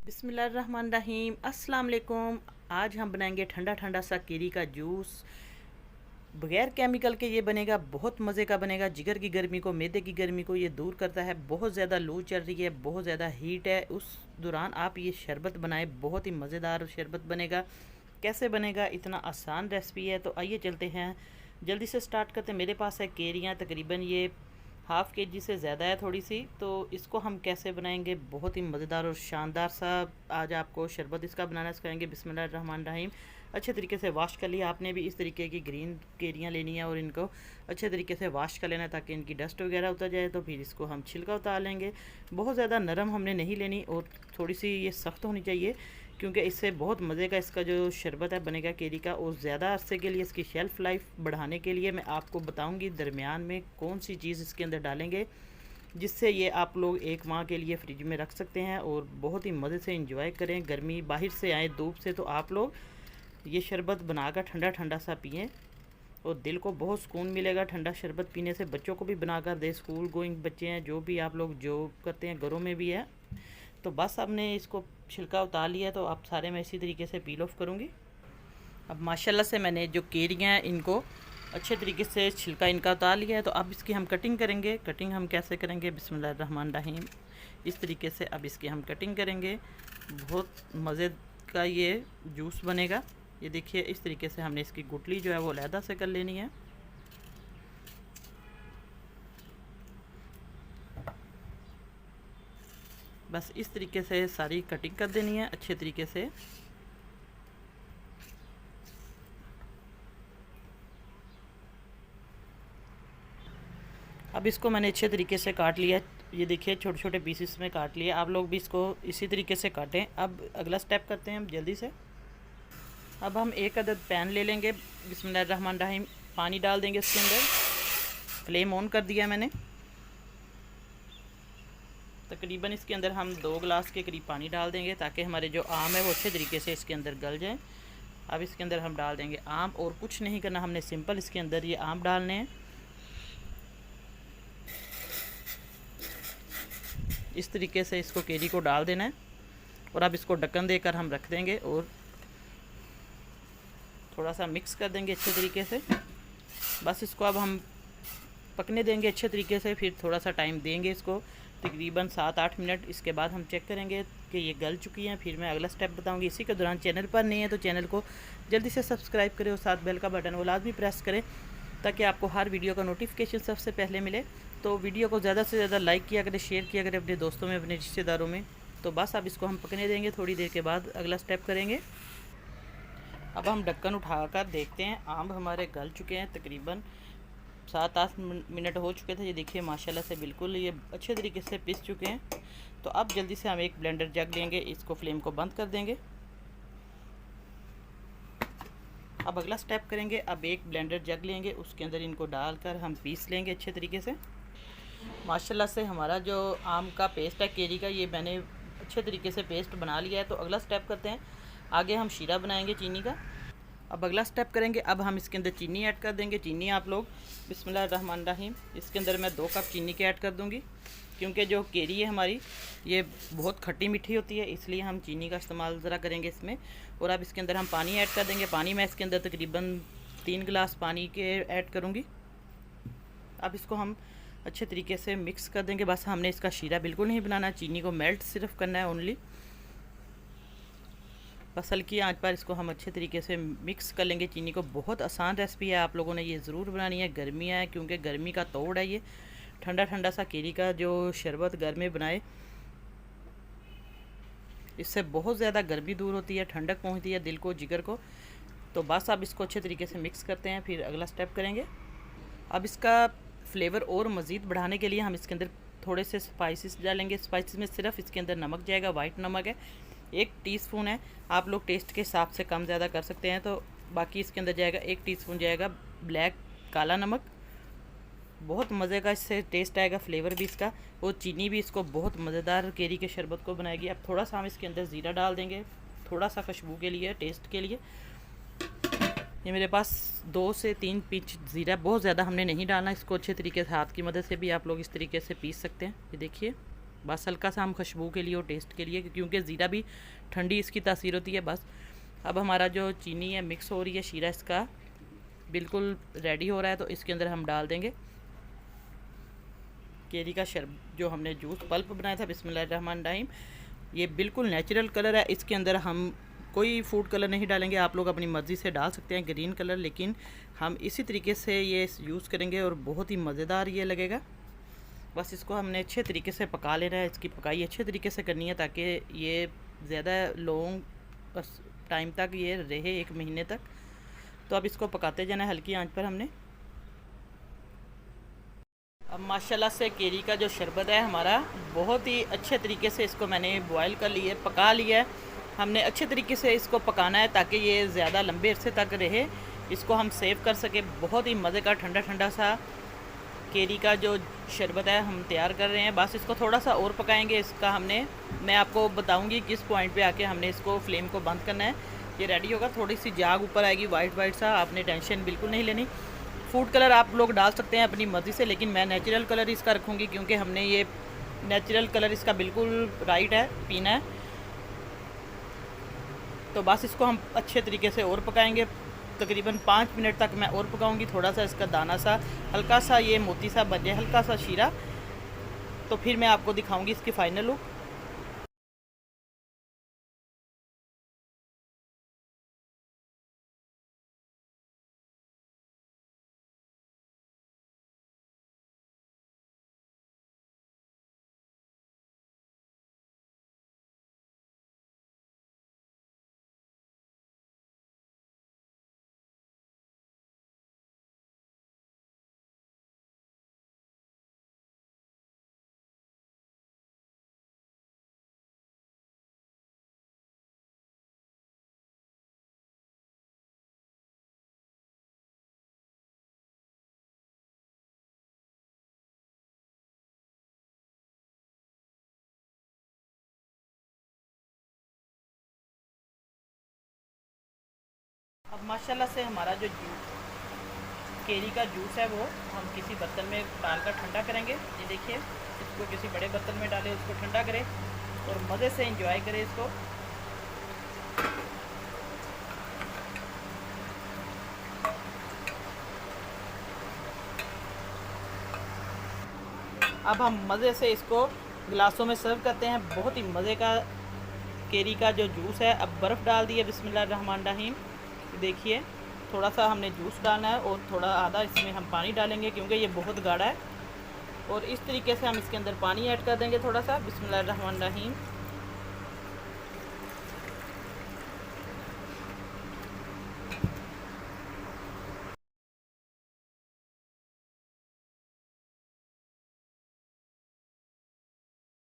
बिस्मिल्लाहिर्रहमानिर्रहीम, अस्सलाम वालेकुम। आज हम बनाएंगे ठंडा ठंडा सा केरी का जूस। बगैर केमिकल के ये बनेगा, बहुत मज़े का बनेगा। जिगर की गर्मी को, मैदे की गर्मी को ये दूर करता है। बहुत ज़्यादा लू चल रही है, बहुत ज़्यादा हीट है, उस दौरान आप ये शरबत बनाएं, बहुत ही मज़ेदार शरबत बनेगा। कैसे बनेगा, इतना आसान रेसिपी है। तो आइए चलते हैं, जल्दी से स्टार्ट करते हैं। मेरे पास है केरियाँ, तकरीबन ये हाफ़ के जी से ज़्यादा है थोड़ी सी। तो इसको हम कैसे बनाएंगे, बहुत ही मज़ेदार और शानदार सा आज आपको शरबत इसका बनाना सिखाएंगे। बिस्मिल्लाहिर्रहमानिर्रहीम। अच्छे तरीके से वॉश कर लिया। आपने भी इस तरीके की ग्रीन केरियाँ लेनी है और इनको अच्छे तरीके से वॉश कर लेना है ताकि इनकी डस्ट वगैरह उतर जाए। तो फिर इसको हम छिलका उतार लेंगे। बहुत ज़्यादा नरम हमने नहीं लेनी और थोड़ी सी ये सख्त होनी चाहिए, क्योंकि इससे बहुत मज़े का इसका जो शरबत है बनेगा केरी का। और ज़्यादा अरसे के लिए इसकी शेल्फ़ लाइफ बढ़ाने के लिए मैं आपको बताऊंगी दरमियान में कौन सी चीज़ इसके अंदर डालेंगे, जिससे ये आप लोग एक माह के लिए फ्रिज में रख सकते हैं और बहुत ही मज़े से इंजॉय करें। गर्मी बाहर से आए धूप से, तो आप लोग ये शरबत बनाकर ठंडा ठंडा सा पिएँ और दिल को बहुत सुकून मिलेगा ठंडा शरबत पीने से। बच्चों को भी बनाकर दे, स्कूल गोइंग बच्चे हैं, जो भी आप लोग जॉब करते हैं, घरों में भी है। तो बस आपने इसको छिलका उतार लिया, तो आप सारे मैं इसी तरीके से पील ऑफ करूँगी। अब माशाल्लाह से मैंने जो केरियाँ हैं इनको अच्छे तरीके से छिलका इनका उतार लिया है। तो अब इसकी हम कटिंग करेंगे। कटिंग हम कैसे करेंगे, बिस्मिल्लाहिर्रहमानिर्रहीम। इस तरीके से अब इसकी हम कटिंग करेंगे। बहुत मज़े का ये जूस बनेगा। ये देखिए, इस तरीके से हमने इसकी गुठली जो है वो अलहदा से कर लेनी है। बस इस तरीके से सारी कटिंग कर देनी है अच्छे तरीके से। अब इसको मैंने अच्छे तरीके से काट लिया। ये देखिए, छोटे छोटे पीसेस में काट लिया। आप लोग भी इसको इसी तरीके से काटें। अब अगला स्टेप करते हैं हम जल्दी से। अब हम एक अदद पैन ले लेंगे। बिस्मिल्लाहिर्रहमानिर्रहीम। पानी डाल देंगे इसके अंदर। फ्लेम ऑन कर दिया मैंने। तकरीबन इसके अंदर हम 2 गिलास के करीब पानी डाल देंगे ताकि हमारे जो आम है वो अच्छे तरीके से इसके अंदर गल जाए। अब इसके अंदर हम डाल देंगे आम, और कुछ नहीं करना हमने, सिंपल इसके अंदर ये आम डालने हैं। इस तरीके से इसको केरी को डाल देना है और अब इसको ढक्कन देकर हम रख देंगे और थोड़ा सा मिक्स कर देंगे अच्छे तरीके से। बस इसको अब हम पकने देंगे अच्छे तरीके से। फिर थोड़ा सा टाइम देंगे इसको, तकरीबन 7-8 मिनट। इसके बाद हम चेक करेंगे कि ये गल चुकी हैं। फिर मैं अगला स्टेप बताऊंगी। इसी के दौरान चैनल पर नहीं है तो चैनल को जल्दी से सब्सक्राइब करें और साथ बेल का बटन वो लाजमी प्रेस करें ताकि आपको हर वीडियो का नोटिफिकेशन सबसे पहले मिले। तो वीडियो को ज़्यादा से ज़्यादा लाइक किया करें, शेयर किया करें अपने दोस्तों में, अपने रिश्तेदारों में। तो बस अब इसको हम पकने देंगे। थोड़ी देर के बाद अगला स्टेप करेंगे। अब हम ढक्कन उठाकर देखते हैं। आम हमारे गल चुके हैं, तकरीबन 7-8 मिनट हो चुके थे। ये देखिए माशाल्लाह से बिल्कुल ये अच्छे तरीके से पिस चुके हैं। तो अब जल्दी से हम एक ब्लेंडर जग लेंगे, इसको फ्लेम को बंद कर देंगे। अब अगला स्टेप करेंगे। अब एक ब्लेंडर जग लेंगे, उसके अंदर इनको डालकर हम पीस लेंगे अच्छे तरीके से। माशाल्लाह से हमारा जो आम का पेस्ट है केरी का, ये मैंने अच्छे तरीके से पेस्ट बना लिया है। तो अगला स्टेप करते हैं, आगे हम शीरा बनाएंगे चीनी का। अब अगला स्टेप करेंगे। अब हम इसके अंदर चीनी ऐड कर देंगे। चीनी आप लोग बिस्मिल्लाहिर्रहमानिर्रहीम, इसके अंदर मैं 2 कप चीनी के ऐड कर दूंगी, क्योंकि जो केरी है हमारी ये बहुत खट्टी मीठी होती है, इसलिए हम चीनी का इस्तेमाल ज़रा करेंगे इसमें। और अब इसके अंदर हम पानी ऐड कर देंगे। पानी मैं इसके अंदर तकरीबन 3 गिलास पानी के ऐड करूँगी। अब इसको हम अच्छे तरीके से मिक्स कर देंगे। बस हमने इसका शीरा बिल्कुल नहीं बनाना, चीनी को मेल्ट सिर्फ करना है ओनली। बस हल्की आंच पर इसको हम अच्छे तरीके से मिक्स कर लेंगे चीनी को। बहुत आसान रेसिपी है, आप लोगों ने ये ज़रूर बनानी है। गर्मियाँ हैं, क्योंकि गर्मी का तोड़ है ये। ठंडा ठंडा सा केरी का जो शरबत घर में बनाए, इससे बहुत ज़्यादा गर्मी दूर होती है, ठंडक पहुँचती है दिल को, जिगर को। तो बस अब इसको अच्छे तरीके से मिक्स करते हैं, फिर अगला स्टेप करेंगे। अब इसका फ्लेवर और मज़ीद बढ़ाने के लिए हम इसके अंदर थोड़े से स्पाइसेस डालेंगे। स्पाइसेस में सिर्फ इसके अंदर नमक जाएगा, वाइट नमक है, 1 टीस्पून है। आप लोग टेस्ट के हिसाब से कम ज़्यादा कर सकते हैं। तो बाकी इसके अंदर जाएगा 1 टीस्पून जाएगा ब्लैक काला नमक। बहुत मज़े का इससे टेस्ट आएगा, फ्लेवर भी इसका, और चीनी भी इसको बहुत मज़ेदार केरी के शरबत को बनाएगी। अब थोड़ा सा हम इसके अंदर ज़ीरा डाल देंगे, थोड़ा सा खुशबू के लिए, टेस्ट के लिए। ये मेरे पास 2 से 3 पिंच ज़ीरा, बहुत ज़्यादा हमने नहीं डालना। इसको अच्छे तरीके से हाथ की मदद से भी आप लोग इस तरीके से पीस सकते हैं। ये देखिए, बस हल्का सा हम खुशबू के लिए और टेस्ट के लिए, क्योंकि ज़ीरा भी ठंडी इसकी तासीर होती है। बस अब हमारा जो चीनी है मिक्स हो रही है, शीरा इसका बिल्कुल रेडी हो रहा है। तो इसके अंदर हम डाल देंगे केरी का शरबत, जो हमने जूस पल्प बनाया था। बिस्मिल्लाहिर्रहमानिर्रहीम। ये बिल्कुल नेचुरल कलर है, इसके अंदर हम कोई फूड कलर नहीं डालेंगे। आप लोग अपनी मर्ज़ी से डाल सकते हैं ग्रीन कलर, लेकिन हम इसी तरीके से ये यूज़ करेंगे और बहुत ही मज़ेदार ये लगेगा। बस इसको हमने अच्छे तरीके से पका लेना है, इसकी पकाई अच्छे तरीके से करनी है ताकि ये ज़्यादा लॉन्ग टाइम तक ये रहे, 1 महीने तक। तो अब इसको पकाते जाना है हल्की आंच पर हमने। अब माशाल्लाह से केरी का जो शरबत है हमारा बहुत ही अच्छे तरीके से इसको मैंने बॉयल कर लिया है, पका लिया है। हमने अच्छे तरीके से इसको पकाना है ताकि ये ज़्यादा लंबे अरसे तक रहे, इसको हम सेव कर सके। बहुत ही मज़े का ठंडा ठंडा सा केरी का जो शरबत है हम तैयार कर रहे हैं। बस इसको थोड़ा सा और पकाएंगे। इसका मैं आपको बताऊंगी किस पॉइंट पे आके हमने इसको फ्लेम को बंद करना है। ये रेडी होगा, थोड़ी सी जाग ऊपर आएगी वाइट वाइट सा, आपने टेंशन बिल्कुल नहीं लेनी। फूड कलर आप लोग डाल सकते हैं अपनी मर्ज़ी से, लेकिन मैं नेचुरल कलर इसका रखूँगी क्योंकि हमने ये नेचुरल कलर इसका बिल्कुल राइट है, पीना है। तो बस इसको हम अच्छे तरीके से और पकाएंगे, तकरीबन 5 मिनट तक मैं और पकाऊंगी। थोड़ा सा इसका दाना सा हल्का सा ये मोती सा बन जाए, हल्का सा शीरा, तो फिर मैं आपको दिखाऊंगी इसकी फ़ाइनल लुक। अब माशाल्लाह से हमारा जो केरी का जूस है वो हम किसी बर्तन में डालकर ठंडा करेंगे। ये देखिए, इसको किसी बड़े बर्तन में डालें, उसको ठंडा करें और मज़े से इंजॉय करें इसको। अब हम मज़े से इसको गिलासों में सर्व करते हैं। बहुत ही मज़े का केरी का जो जूस है। अब बर्फ़ डाल दी है, बिस्मिल्लाहिर्रहमानिर्रहीम। देखिए, थोड़ा सा हमने जूस डालना है और थोड़ा आधा इसमें हम पानी डालेंगे क्योंकि ये बहुत गाढ़ा है। और इस तरीके से हम इसके अंदर पानी ऐड कर देंगे थोड़ा सा, बिस्मिल्लाहिर्रहमानिर्रहीम।